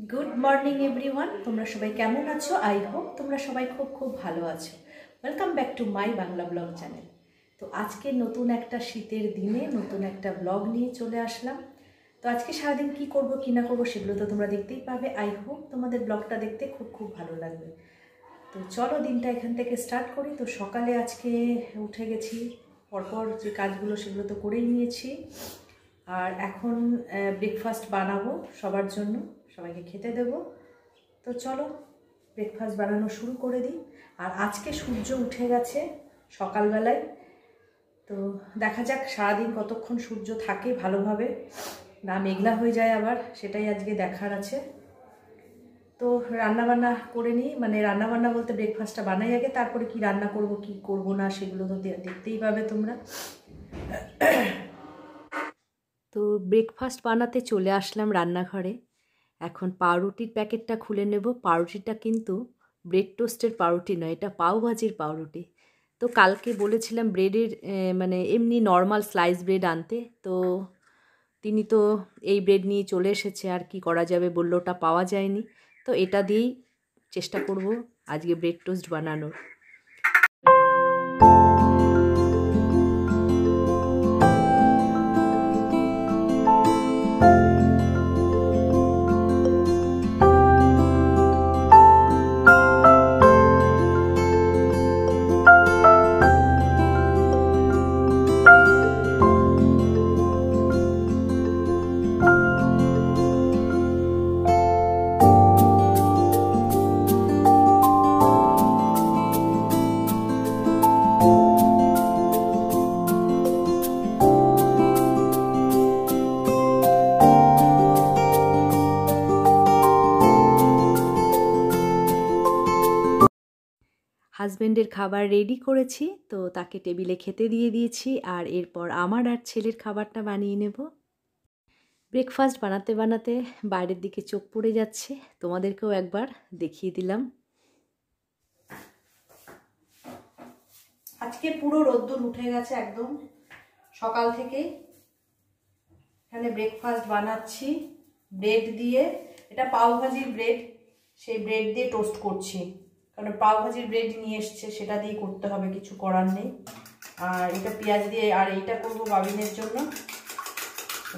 Good morning everyone, তোমরা সবাই কেমন আছো? আই হোপ তোমরা সবাই খুব খুব ভালো আছো। Welcome back to my Bangla blog channel. তো আজকে নতুন একটা শীতের দিনে নতুন একটা ব্লগ নিয়ে চলে আসলাম। তো আজকে সারাদিন কি করব কি না করবো সেগুলো তো তোমরা দেখতেই পাবে। আই হোপ তোমাদের ব্লগটা দেখতে খুব খুব ভালো লাগবে। তো চলো দিনটা এখান থেকে স্টার্ট করি। তো সকালে আজকে উঠে গেছি, পরপর যে কাজগুলো সেগুলো তো করেই নিয়েছি। আর এখন ব্রেকফাস্ট বানাবো সবার জন্য, সবাইকে খেতে দেবো। তো চলো ব্রেকফাস্ট বানানো শুরু করে দিই। আর আজকে সূর্য উঠে গেছে সকালবেলায়। তো দেখা যাক সারাদিন কতক্ষণ সূর্য থাকে ভালোভাবে, না মেঘলা হয়ে যায় আবার, সেটাই আজকে দেখার আছে। তো রান্নাবান্না করে নিই, মানে রান্নাবান্না বলতে ব্রেকফাস্টটা বানাই আগে, তারপরে কি রান্না করব কি করব না সেগুলো তো দেখতেই পাবে তোমরা। তো ব্রেকফাস্ট বানাতে চলে আসলাম রান্নাঘরে। এখন পাউরুটির প্যাকেটটা খুলে নেব। পাউরুটিটা কিন্তু ব্রেড টোস্টের পাউরুটি নয়, এটা পাউভাজির পাউরুটি। তো কালকে বলেছিলাম ব্রেডের মানে এমনি নর্মাল স্লাইস ব্রেড আনতে, তো তিনি তো এই ব্রেড নিয়ে চলে এসেছে। আর কি করা যাবে, বললো ওটা পাওয়া যায়নি। তো এটা দিয়েই চেষ্টা করব আজকে ব্রেড টোস্ট বানানোর। হাজব্যান্ডের খাবার রেডি করেছি, তো তাকে টেবিলে খেতে দিয়ে দিয়েছি। আর এরপর আমার আর ছেলের খাবারটা বানিয়ে নেব। ব্রেকফাস্ট বানাতে বানাতে বাইরের দিকে চোখ পড়ে যাচ্ছে, তোমাদেরকেও একবার দেখিয়ে দিলাম। আজকে পুরো রোদ্দুর উঠে গেছে একদম সকাল থেকেই। এখানে ব্রেকফাস্ট বানাচ্ছি ব্রেড দিয়ে, এটা পাউভাজির ব্রেড, সেই ব্রেড দিয়ে টোস্ট করছি। কারণ পাউভাজির ব্রেড নিয়ে এসছে, সেটা দিয়ে করতে হবে, কিছু করার নেই। আর এটা পেঁয়াজ দিয়ে, আর এইটা করবো বাবিনের জন্য,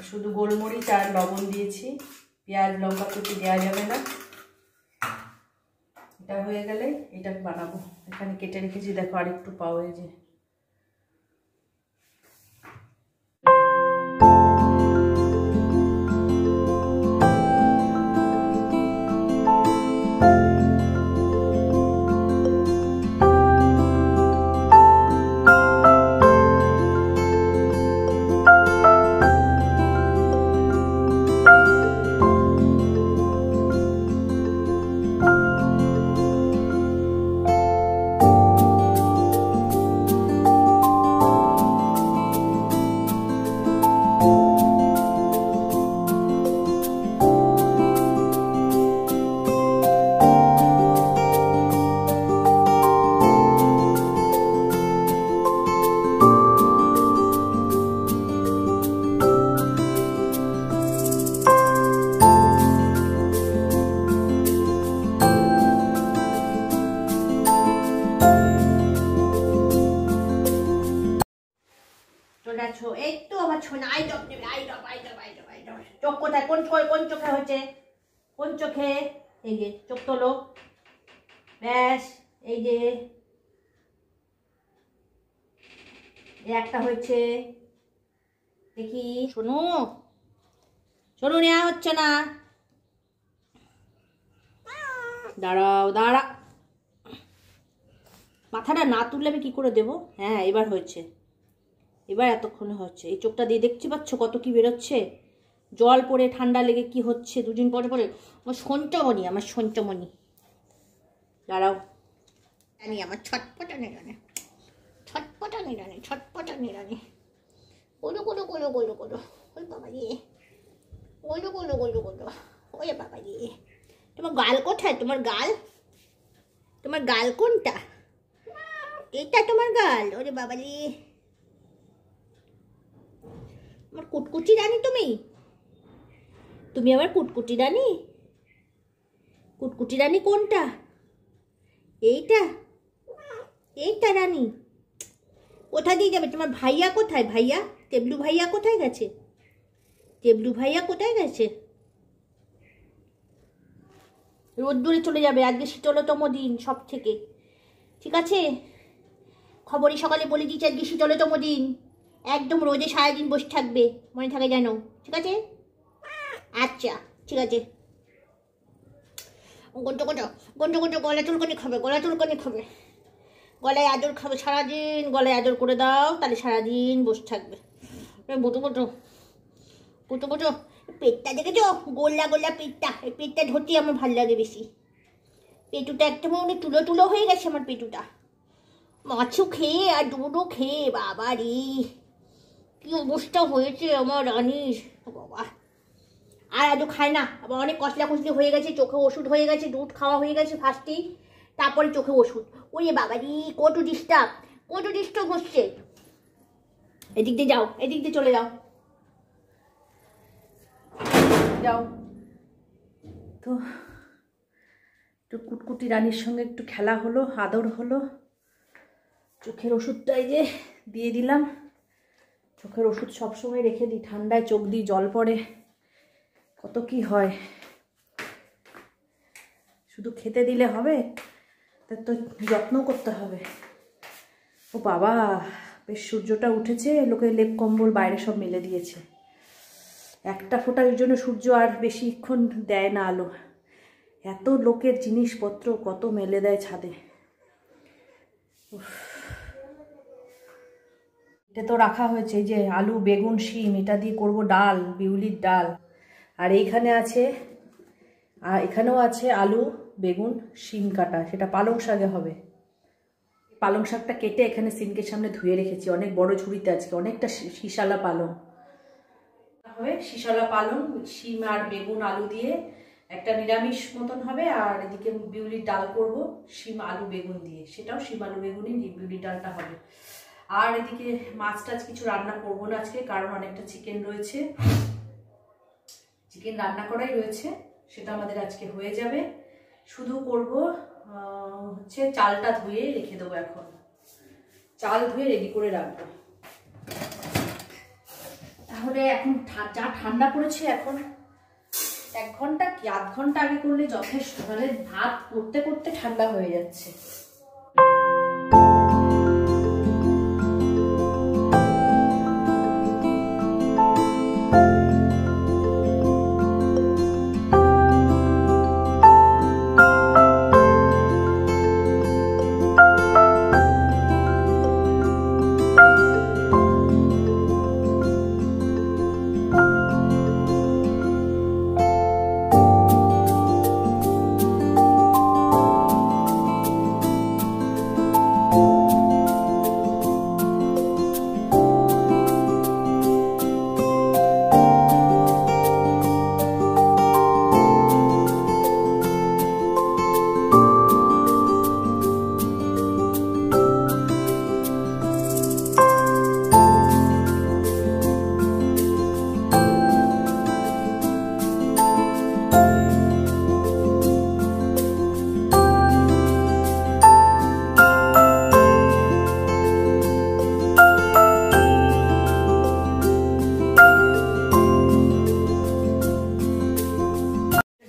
শুধু গোলমরিচ আর লবণ দিয়েছি, পেঁয়াজ লঙ্কা কুচি দেওয়া যাবে না। এটা হয়ে গেলে এটা বানাবো। এখানে কেটে রেখেছি, দেখো আর একটু পাও এই যে। এই তো আমার ছোনা আইডপ নেবে, আইডপ আইডপ আইডপ আইডপ। চোখ কোথায়, কোন চোখে হয়েছে, কোন চোখে? এই যে চোখ তোলো, ব্যাস। এই যে একটা হয়েছে, দেখি। শোনো শোনো, নেওয়া হচ্ছে না, দাঁড়াও দাঁড়া। মাথাটা না তুললে আমি কি করে দেবো? হ্যাঁ এবার হয়েছে, এবার এতক্ষণে হচ্ছে। এই চোখটা দিয়ে দেখতে পাচ্ছ কত কি বেরোচ্ছে, জল পড়ে ঠান্ডা লেগে কি হচ্ছে দুদিন পরে পরে। আমার সঞ্চমণি, আমার সঞ্চমণি, দাঁড়াও জানি, আমার ছটপটানি রানে, ছটপটানি রানে, ছটপটানি রানে। গোলো গোলো গোলো গোলো গোলো, ওই বাবা গিয়ে গোলো গোলো গোলো গোলো, ওই বাবা গিয়ে। তোমার গাল কোথায়? তোমার গাল, তোমার গাল কোনটা? এটা তোমার গাল? ওরে বাবা রে, আমার কুটকুটি রানী তুমি, তুমি আমার কুটকুটি রানী। কুটকুটি রানী কোনটা? এইটা? এইটা রানী? কোথা দিয়ে যাবে? তোমার ভাইয়া কোথায়? ভাইয়া টেবলু ভাইয়া কোথায় গেছে? টেবলু ভাইয়া কোথায় গেছে? রোদ্দুরে চলে যাবে, আজকে শীতলতম দিন সব থেকে, ঠিক আছে? খবরে সকালে বলে দিচ্ছি আজকে শীতলতম দিন, একদম রোদে সারাদিন বসে থাকবে, মনে থাকে যেন, ঠিক আছে? আচ্ছা ঠিক আছে। গন্টো গন্টো গন্টো গন্টো গলা চুলকানি খাবে, গলা চুলকানি খাবে, গলায় আদর খাবে সারাদিন, গলায় আদর করে দাও তাহলে সারাদিন বসে থাকবে। বোটো বোটো বোটো বোটো। পেটটা দেখেছো? গোল্লা গোল্লা পেটটা, এই পেটটা ধরতেই আমার ভালো লাগে বেশি। পেটুটা একটা মনে তুলো তুলো হয়ে গেছে আমার পেটুটা, মাছও খেয়ে আর দুধও খেয়ে, বাবা রে কি অবস্থা হয়েছে আমার রানীর, বাবা। আর আজও খায় না, আবার অনেক কসলা কসলি হয়ে গেছে, চোখে ওষুধ হয়ে গেছে, দুধ খাওয়া হয়ে গেছে ফার্স্টেই, তারপরে চোখে ওষুধ। ওই বাবা রে কত ডিস্টার্ব হচ্ছে। এদিক দিয়ে যাও, এদিক দিয়ে চলে যাও যাও তো। একটু কুটকুটি রানীর সঙ্গে একটু খেলা হলো, আদর হলো। চোখের ওষুধটাই যে দিয়ে দিলাম। চোখের ওষুধ সবসময় রেখে দিই, ঠান্ডায় চোখ দিই, জল পড়ে, কত কি হয়। শুধু খেতে দিলে হবে, তার তো যত্ন করতে হবে। ও বাবা, বেশ সূর্যটা উঠেছে, লোকে লেপ কম্বল বাইরে সব মেলে দিয়েছে। একটা ফোঁটার জন্য সূর্য আর বেশিক্ষণ দেয় না আলো, এত লোকের জিনিসপত্র কত মেলে দেয় ছাদে। এটা তো রাখা হয়েছে, এই যে আলু বেগুন শিম, এটা দিয়ে করব ডাল, বিউলির ডাল। আর এইখানে আছে, আর এখানেও আছে আলু বেগুন শিম কাটা, সেটা পালং শাকে হবে। পালং শাকটা কেটে এখানে সিঙ্কের সামনে ধুয়ে রেখেছি, অনেক বড় ঝুড়িতে আজকে, অনেকটা শিশালা পালং হবে। শিশালা পালং শিম আর বেগুন আলু দিয়ে একটা নিরামিষ মতন হবে। আর এদিকে বিউলির ডাল করব শিম আলু বেগুন দিয়ে, সেটাও শিম আলু বেগুনই বিউলির ডালটা হবে। আর এদিকে মাছ টাছ কিছু রান্না করবো না আজকে, কারণ অনেকটা চিকেন রয়েছে, চিকেন রান্না করাই রয়েছে, সেটা আমাদের আজকে হয়ে যাবে। শুধু করব হচ্ছে চালটা ধুয়ে রেখে দেবো, এখন চাল ধুয়ে রেডি করে রাখবো। তাহলে এখন যা ঠান্ডা পড়েছে, এখন 1 ঘন্টা কি আধ ঘন্টা আগে করলে যথেষ্ট, তাহলে ভাত করতে করতে ঠান্ডা হয়ে যাচ্ছে।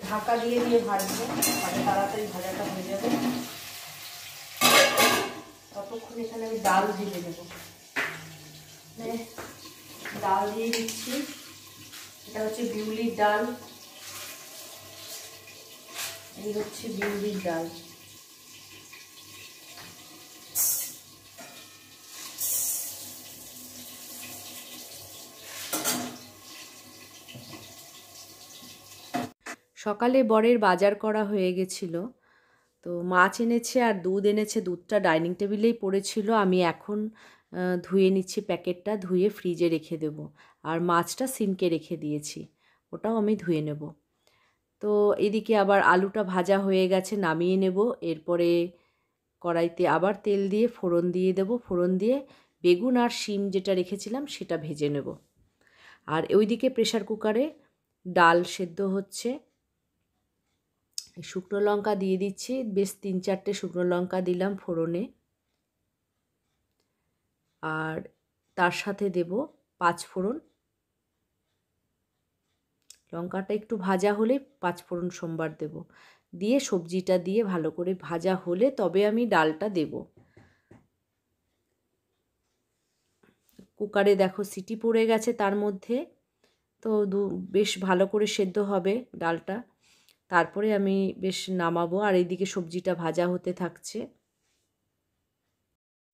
ঢাকা দিয়ে দিয়ে ভাজবো, মানে তাড়াতাড়ি ভাজাটা হয়ে যাবে। ততক্ষণ এখানে আমি ডাল ভেজে নেব, ডাল দিয়ে দিচ্ছি। এটা হচ্ছে বিউলির ডাল, এই হচ্ছে বিউলির ডাল। সকালে বরের বাজার করা হয়ে গেছিলো, তো মাছ এনেছে আর দুধ এনেছে, দুধটা ডাইনিং টেবিলেই পড়েছিল। আমি এখন ধুয়ে নিচ্ছি, প্যাকেটটা ধুয়ে ফ্রিজে রেখে দেব। আর মাছটা সিনকে রেখে দিয়েছি, ওটাও আমি ধুয়ে নেব। তো এদিকে আবার আলুটা ভাজা হয়ে গেছে, নামিয়ে নেব। এরপরে কড়াইতে আবার তেল দিয়ে ফোড়ন দিয়ে দেব, ফোড়ন দিয়ে বেগুন আর শিম যেটা রেখেছিলাম সেটা ভেজে নেব। আর ওইদিকে প্রেসার কুকারে ডাল সেদ্ধ হচ্ছে, শুকনো লঙ্কা দিয়ে দিচ্ছি, বেশ 3-4টে শুকনো লঙ্কা দিলাম ফোড়নে। আর তার সাথে দেব 5 ফোড়ন। লঙ্কাটা একটু ভাজা হলে 5 ফোড়ন সোমবার দেব, দিয়ে সবজিটা দিয়ে ভালো করে ভাজা হলে তবে আমি ডালটা দেব। কুকারে দেখো সিটি পড়ে গেছে তার মধ্যে, তো বেশ ভালো করে সেদ্ধ হবে ডালটা। তারপরে আমি বেশ নামাবো, আর এইদিকে সবজিটা ভাজা হতে থাকছে।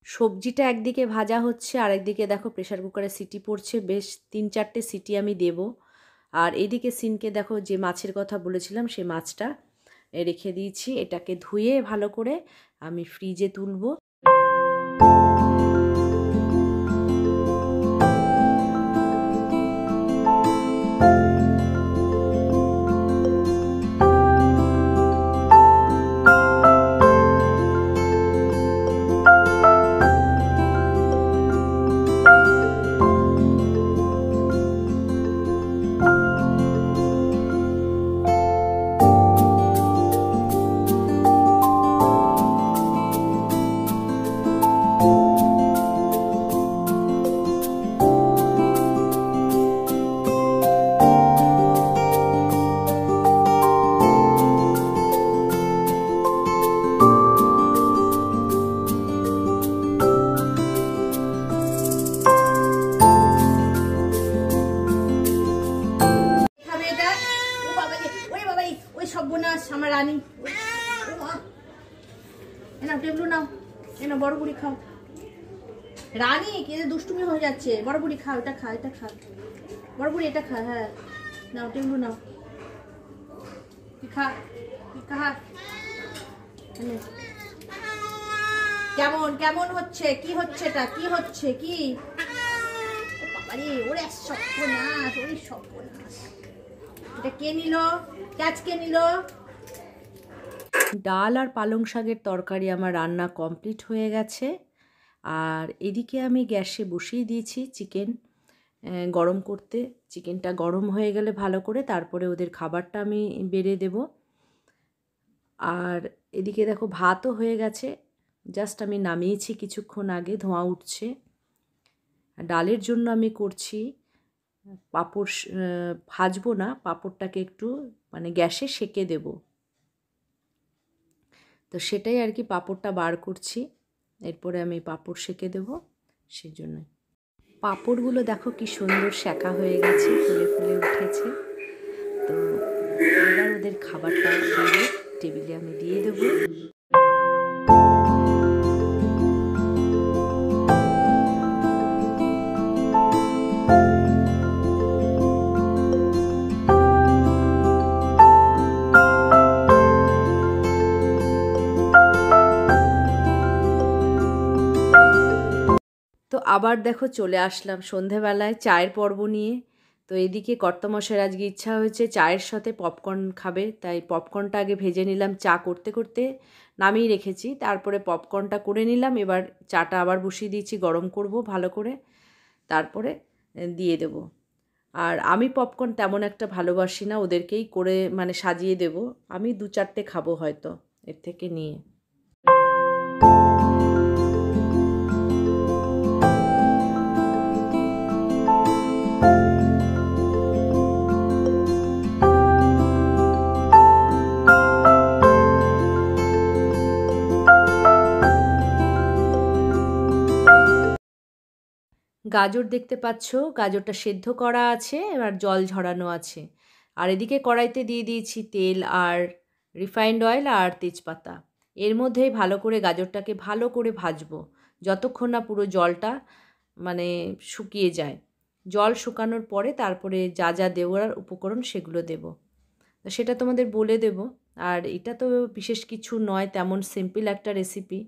সবজিটা একদিকে ভাজা হচ্ছে আর একদিকে দেখো প্রেশার কুকারে সিটি পড়ছে, বেশ 3-4টে সিটি আমি দেব। আর এদিকে সিনকে দেখো যে মাছের কথা বলেছিলাম সে মাছটা রেখে দিয়েছি, এটাকে ধুয়ে ভালো করে আমি ফ্রিজে তুলব। আমার রানী না টেবলু নাও, এনা বড় বুড়ি খাও। রানী কে দুষ্টুমি হয়ে যাচ্ছে, বড় বুড়ি খাও, এটা খা, এটা খা, বড় বুড়ি এটা খা। হ্যাঁ নাও টেবলু নাও, খা খা। কেমন কেমন হচ্ছে, কি হচ্ছে, এটা কি হচ্ছে, কি বাবারে, ওরে সর্বনাশ, ওরে সর্বনাশ। এটা কে নিল, ক্যাচ কে নিল? ডাল আর পালং শাকের তরকারি আমার রান্না কমপ্লিট হয়ে গেছে। আর এদিকে আমি গ্যাসে বসিয়ে দিয়েছি চিকেন গরম করতে। চিকেনটা গরম হয়ে গেলে ভালো করে তারপরে ওদের খাবারটা আমি বেড়ে দেব। আর এদিকে দেখো ভাতও হয়ে গেছে, জাস্ট আমি নামিয়েছি কিছুক্ষণ আগে, ধোঁয়া উঠছে। ডালের জন্য আমি করছি পাঁপড়, ভাজবো না, পাঁপড়টাকে একটু মানে গ্যাসে সেঁকে দেব। তো সেটাই আর কি, পাঁপড়টা বার করছি, এরপরে আমি পাঁপড় সেঁকে দেব। সেই জন্য পাঁপড়গুলো দেখো কি সুন্দর সেঁকা হয়ে গেছে, ফুলে ফুলে উঠেছে। তো এবার ওদের খাবারটা বেড়ে টেবিলে আমি দিয়ে দেবো। তো আবার দেখো চলে আসলাম সন্ধেবেলায় চায়ের পর্ব নিয়ে। তো এদিকে কর্তামশাইয়ের আজকে ইচ্ছা হয়েছে চায়ের সাথে পপকর্ন খাবে, তাই পপকর্নটা আগে ভেজে নিলাম, চা করতে করতে নামিয়ে রেখেছি, তারপরে পপকর্নটা করে নিলাম। এবার চাটা আবার বসিয়ে দিয়েছি, গরম করব ভালো করে, তারপরে দিয়ে দেব। আর আমি পপকর্ন তেমন একটা ভালোবাসি না, ওদেরকেই করে মানে সাজিয়ে দেব। আমি 2-4টে খাবো হয়তো এর থেকে নিয়ে। গাজর দেখতে পাচ্ছ, গাজরটা সেদ্ধ করা আছে, এবার জল ঝরানো আছে। আর এদিকে কড়াইতে দিয়ে দিয়েছি তেল আর রিফাইন্ড অয়েল আর তেজপাতা। এর মধ্যেই ভালো করে গাজরটাকে ভালো করে ভাজবো, যতক্ষণ না পুরো জলটা মানে শুকিয়ে যায়। জল শুকানোর পরে তারপরে যা যা দেওয়ার উপকরণ সেগুলো দেব, সেটা তোমাদের বলে দেব। আর এটা তো বিশেষ কিছু নয়, তেমন সিম্পল একটা রেসিপি।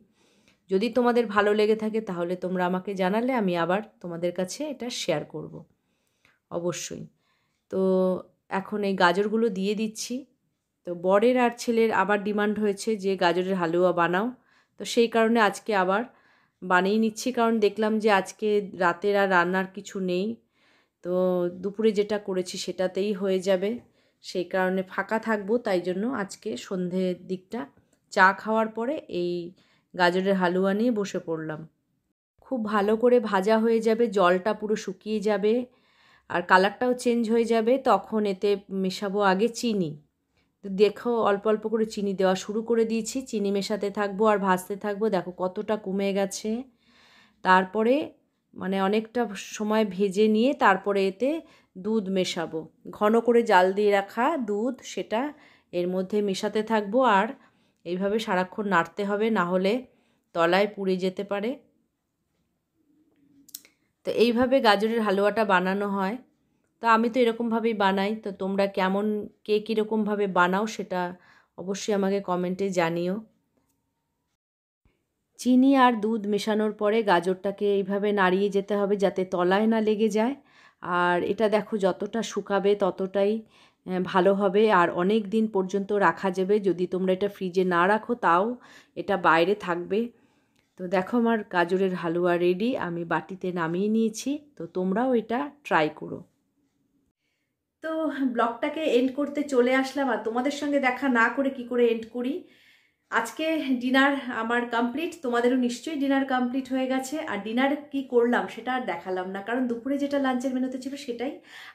যদি তোমাদের ভালো লেগে থাকে তাহলে তোমরা আমাকে জানালে আমি আবার তোমাদের কাছে এটা শেয়ার করব অবশ্যই। তো এখন এই গাজরগুলো দিয়ে দিচ্ছি। তো বরের আর ছেলের আবার ডিমান্ড হয়েছে যে গাজরের হালুয়া বানাও, তো সেই কারণে আজকে আবার বানিয়ে নিচ্ছি, কারণ দেখলাম যে আজকে রাতের আর রান্নার কিছু নেই, তো দুপুরে যেটা করেছি সেটাতেই হয়ে যাবে। সেই কারণে ফাঁকা থাকবো, তাই জন্য আজকে সন্ধ্যের দিকটা চা খাওয়ার পরে এই গাজরের হালুয়া নিয়ে বসে পড়লাম। খুব ভালো করে ভাজা হয়ে যাবে, জলটা পুরো শুকিয়ে যাবে আর কালারটাও চেঞ্জ হয়ে যাবে, তখন এতে মেশাবো আগে চিনি। তো দেখো অল্প অল্প করে চিনি দেওয়া শুরু করে দিয়েছি, চিনি মেশাতে থাকবো আর ভাজতে থাকবো। দেখো কতটা কমে গেছে। তারপরে মানে অনেকটা সময় ভেজে নিয়ে তারপরে এতে দুধ মেশাবো, ঘন করে জাল দিয়ে রাখা দুধ, সেটা এর মধ্যে মেশাতে থাকবো আর এইভাবে সারাক্ষণ নাড়তে হবে, না হলে তলায় পুড়ে যেতে পারে। তো এইভাবে গাজরের হালুয়াটা বানানো হয়। তো আমি তো এরকমভাবেই বানাই। তো তোমরা কেমন কে কীরকমভাবে বানাও সেটা অবশ্যই আমাকে কমেন্টে জানিও। চিনি আর দুধ মেশানোর পরে গাজরটাকে এইভাবে নাড়িয়ে যেতে হবে যাতে তলায় না লেগে যায়। আর এটা দেখো যতটা শুকাবে ততটাই ভালো হবে আর অনেক দিন পর্যন্ত রাখা যাবে। যদি তোমরা এটা ফ্রিজে না রাখো তাও এটা বাইরে থাকবে। তো দেখো আমার গাজরের হালুয়া রেডি, আমি বাটিতে নামিয়ে নিয়েছি। তো তোমরাও এটা ট্রাই করো। তো ব্লগটাকে এন্ড করতে চলে আসলাম, আর তোমাদের সঙ্গে দেখা না করে কি করে এন্ড করি। আজকে ডিনার আমার কমপ্লিট, তোমাদেরও নিশ্চয়ই ডিনার কমপ্লিট হয়ে গেছে। আর ডিনার কি করলাম সেটা আর দেখালাম না, কারণ দুপুরে যেটা লাঞ্চের মেনুতে ছিল সেটাই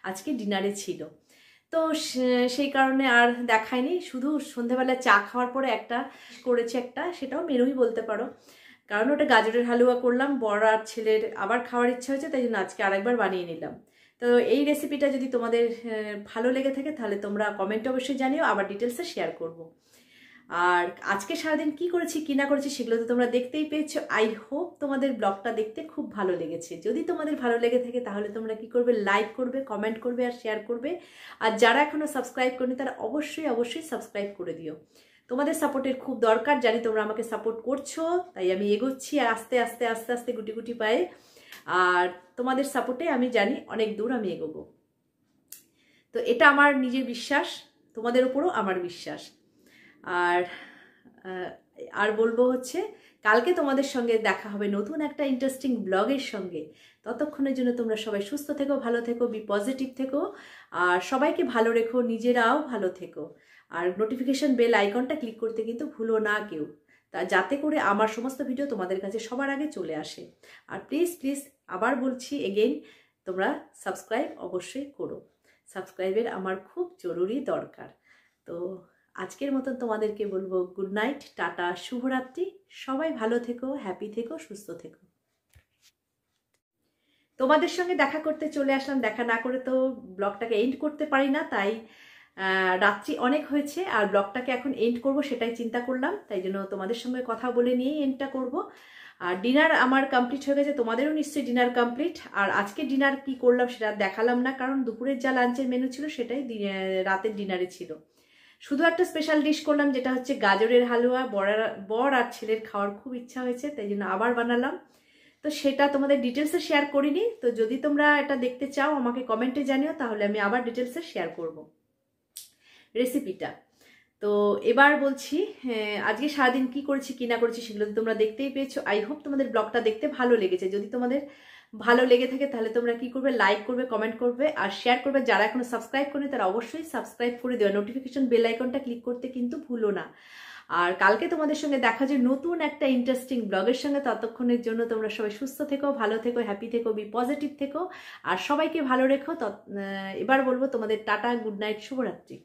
আজকে ডিনারে ছিল। তো সেই কারণে আর দেখাইনি, শুধু সন্ধেবেলা চা খাওয়ার পরে একটা করেছি, একটা সেটাও মেনুই বলতে পারো, কারণ ওটা গাজরের হালুয়া করলাম। বড় আর ছেলের আবার খাওয়ার ইচ্ছা হয়েছে, তাই জন্য আজকে আরেকবার বানিয়ে নিলাম। তো এই রেসিপিটা যদি তোমাদের ভালো লেগে থাকে তাহলে তোমরা কমেন্টে অবশ্যই জানিও, আবার ডিটেলসে শেয়ার করব। আর আজকে সারাদিন কি করেছি কি না করেছি সেগুলো তো তোমরা দেখতেই পেয়েছো। আই হোপ তোমাদের ব্লগটা দেখতে খুব ভালো লেগেছে। যদি তোমাদের ভালো লেগে থাকে তাহলে তোমরা কি করবে, লাইক করবে, কমেন্ট করবে আর শেয়ার করবে। আর যারা এখনও সাবস্ক্রাইব করনি তারা অবশ্যই অবশ্যই সাবস্ক্রাইব করে দিও। তোমাদের সাপোর্টের খুব দরকার, জানি তোমরা আমাকে সাপোর্ট করছো, তাই আমি এগোচ্ছি আর আস্তে আস্তে আস্তে আস্তে গুটি গুটি পায়ে। আর তোমাদের সাপোর্টে আমি জানি অনেক দূর আমি এগোবো। তো এটা আমার নিজের বিশ্বাস, তোমাদের উপরও আমার বিশ্বাস। আর বলবো হচ্ছে কালকে তোমাদের সঙ্গে দেখা হবে নতুন একটা ইন্টারেস্টিং ব্লগের সঙ্গে। ততক্ষণের জন্য তোমরা সবাই সুস্থ থেকো, ভালো থেকো, বি পজিটিভ থেকো, আর সবাইকে ভালো রেখো, নিজেরাও ভালো থেকো। আর নোটিফিকেশন বেল আইকনটা ক্লিক করতে কিন্তু ভুলো না কেউ, তা যাতে করে আমার সমস্ত ভিডিও তোমাদের কাছে সবার আগে চলে আসে। আর প্লিজ প্লিজ আবার বলছি এগেইন, তোমরা সাবস্ক্রাইব অবশ্যই করো। সাবস্ক্রাইবের আমার খুব জরুরি দরকার। তো আজকের মতন তোমাদেরকে বলবো গুড নাইট, টাটা, শুভরাত্রি। সবাই ভালো থেকো, হ্যাপি থেকো, সুস্থ থেকো। তোমাদের সঙ্গে দেখা করতে চলে আসলাম, দেখা না করে তো ব্লগটাকে এন্ড করতে পারি না, তাই রাত্রি অনেক হয়েছে আর ব্লগটাকে এখন এন্ড করব সেটাই চিন্তা করলাম, তাই জন্য তোমাদের সঙ্গে কথা বলে নিয়েই এন্ডটা করব। আর ডিনার আমার কমপ্লিট হয়ে গেছে, তোমাদেরও নিশ্চয়ই ডিনার কমপ্লিট। আর আজকে ডিনার কি করলাম সেটা দেখালাম না, কারণ দুপুরের যা লাঞ্চের মেনু ছিল সেটাই রাতের ডিনারে ছিল। শুধু একটা স্পেশাল ডিশ করলাম, যেটা হচ্ছে গাজরের হালুয়া। বর আর ছেলের খাওয়ার খুব ইচ্ছা হয়েছে, তাই জন্য আবার বানালাম। তো সেটা তোমাদের ডিটেলসে শেয়ার করিনি। তো যদি তোমরা এটা দেখতে চাও আমাকে কমেন্টে জানিও, তাহলে আমি আবার ডিটেলসে শেয়ার করব রেসিপিটা। তো এবার বলছি আজকে সারাদিন কি করেছি কি না করেছি সেগুলো তোমরা দেখতেই পেয়েছো। আই হোপ তোমাদের ব্লগটা দেখতে ভালো লেগেছে। যদি তোমাদের ভালো লেগে থাকে তাহলে তোমরা কি করবে, লাইক করবে, কমেন্ট করবে আর শেয়ার করবে। যারা এখনো সাবস্ক্রাইব করেনি তারা অবশ্যই সাবস্ক্রাইব করে দেওয়া, নোটিফিকেশন বেল আইকনটা ক্লিক করতে কিন্তু ভুলো না। আর কালকে তোমাদের সঙ্গে দেখা যায় নতুন একটা ইন্টারেস্টিং ব্লগের সঙ্গে। ততক্ষণের জন্য তোমরা সবাই সুস্থ থেকো, ভালো থেকো, হ্যাপি থেকো, বি পজিটিভ থেকো আর সবাইকে ভালো রেখো। এবার বলবো তোমাদের টাটা, গুড নাইট, শুভরাত্রি।